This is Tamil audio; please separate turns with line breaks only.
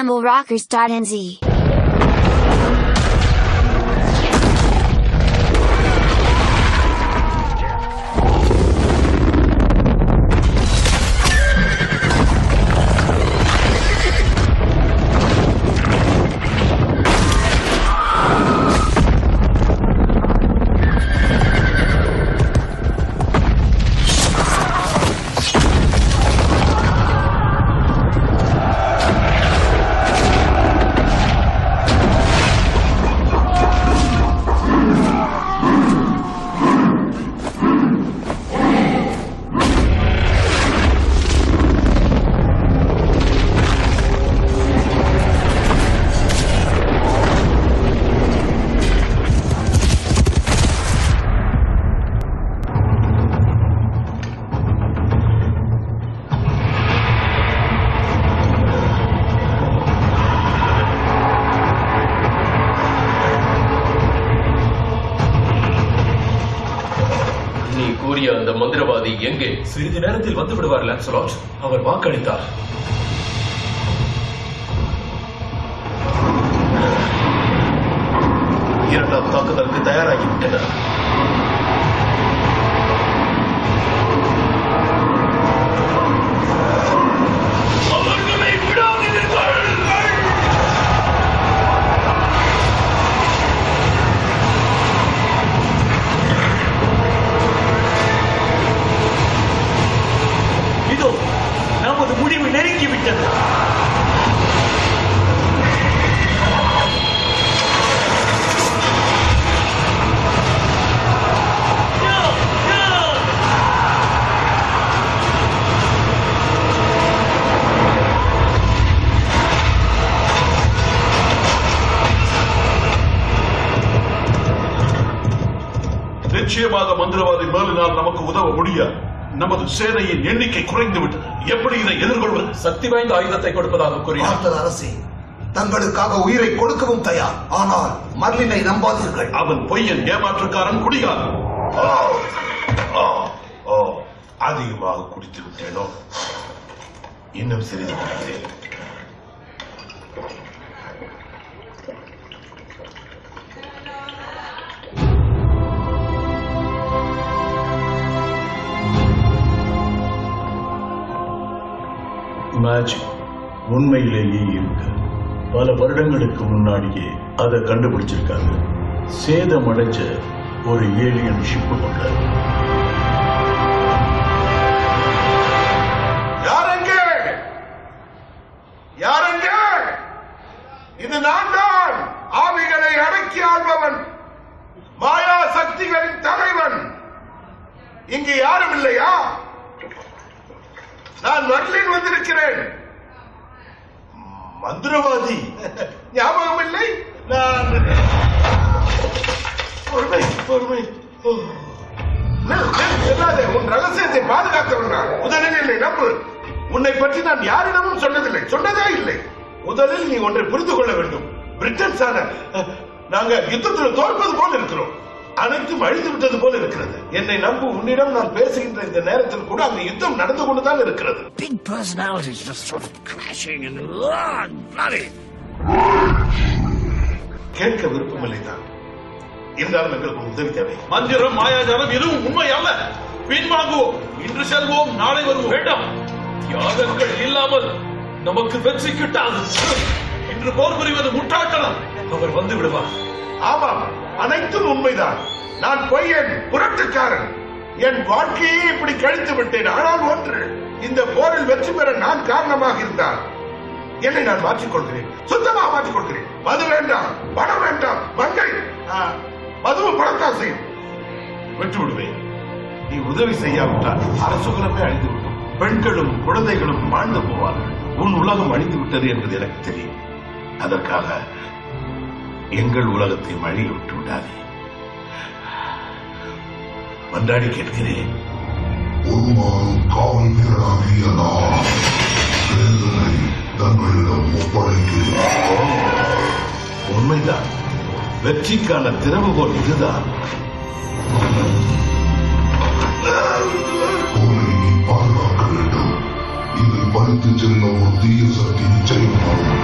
CamelRockers.nz.
அந்த மந்திரவாதி எங்கே?
சிறிது நேரத்தில் வந்து விடுவார் லான்சலாட். அவர் வாக்களித்தார்.
இரண்டாம் தாக்குதலுக்கு தயாராகிவிட்டனர்.
அவர்களை விடாதீர்கள். நமது முடிவு நெருங்கிவிட்டது.
நிச்சயமாக மந்திரவாதி மேலினால் நமக்கு உதவ முடியாது. நமது சேனையின் எண்ணிக்கை குறைந்துவிட்டது. எப்படி இதை எதிர்கொள்வது?
சக்தி வாய்ந்த ஆயுதத்தை கொடுப்பதாக கூறினார்.
அரசே, தங்களுக்காக உயிரை கொடுக்கவும் தயார். ஆனால் மர்லினை நம்பாதீர்கள்.
அவன் பொய்யன், ஏமாற்றுக்காரன், குடிகாரன். அதிகமாக குடித்து விட்டேனோ? இன்னும் சிறிது குடிக்கிறேன்.
மேஜிக் உண்மையிலேயே இருக்கு. பல வருடங்களுக்கு முன்னாடியே அதை கண்டுபிடிச்சிருக்காங்க. சேதமடைஞ்ச ஒரு ஏலியன் ஷிப்பு கொண்ட.
யாரெங்க? இது நான் தான், ஆவிகளை அடக்கி ஆள்பவன், மாயா சக்திகளின் தலைவன். இங்கு யாரும் இல்லையா? நான் மர்லின் வந்திருக்கிறேன். மந்திரவாதி ஞாபகம் இல்லை? நான் பொறுமை பொறுமை. உன் ரகசியத்தை பாதுகாத்தவன் நான். முதலில் என்னை நம்பு. உன்னை பற்றி நான் யாரிடமும் சொன்னதில்லை, சொன்னதே இல்லை. முதலில் நீ ஒன்றை புரிந்து கொள்ள வேண்டும். பிரிட்டன்ஸான நாங்க யுத்தத்தில் தோற்பது போல இருக்கிறோம். அனைத்தும் அழிந்து விட்டது போல இருக்கிறது. என்னை நம்பு. உன்னிடம் நான் பேசுகின்ற இந்த நேரத்தில் கூட அந்த யுத்தம் நடந்து கொண்டுதான் இருக்கிறது.
Big personalities just sort of crashing and bloody.
கேட்க விருப்பமில்லை தான். இருந்தாலும் எங்களுக்கு உதவி தேவை.
மந்திரம், மாயாஜாலம் எதுவும் உண்மை அல்ல. பின்வாங்குவோம். இன்று செல்வோம், நாளை வருவோம். வேண்டாம். தியாகங்கள் இல்லாமல் நமக்கு வெற்றி கிட்டாது. இன்று போர் புரிவது முட்டாள்தனம். அவர் வந்து விடுவார்.
ஆமாம், அனைத்தும் உண்மைதான். நான் பொய்யன், புரட்டுக்காரன். என் வாழ்க்கையை இப்படி கழித்து விட்டேன். ஆனால் ஒன்று, இந்த போரில் வெற்றி பெற நான் காரணமாக இருந்தால் என்னை நான் மாற்றிக்கொள்கிறேன். சுத்தமாக மாற்றிக்கொள்கிறேன். மது வேண்டாம், பணம் வேண்டாம், மங்கை. மதுவும் பணத்தான் செய்யும். விட்டு விடுவேன். நீ உதவி செய்யாவிட்டால் அரசுகுலமே அழிந்து விடும். பெண்களும் குழந்தைகளும் வாழ்ந்து போவார்கள். உன் உலகம் அழிந்து விட்டது என்பது எனக்கு தெரியும். அதற்காக எங்கள் உலகத்தை வழி விட்டு விடாதே. மன்றாடி கேட்கிறேன்.
ஒருமாறும் காவல் வீரராகிய நான் வேதனை தங்களிடம் ஒப்படைக்கிறேன்.
உண்மைதான். வெற்றிக்கான திறவுகோல் இதுதான்.
கோலை நீ பாதுகாக்க வேண்டும். இதை பறித்து செல்ல ஒரு தீய சக்தி நிச்சயம் வரும்.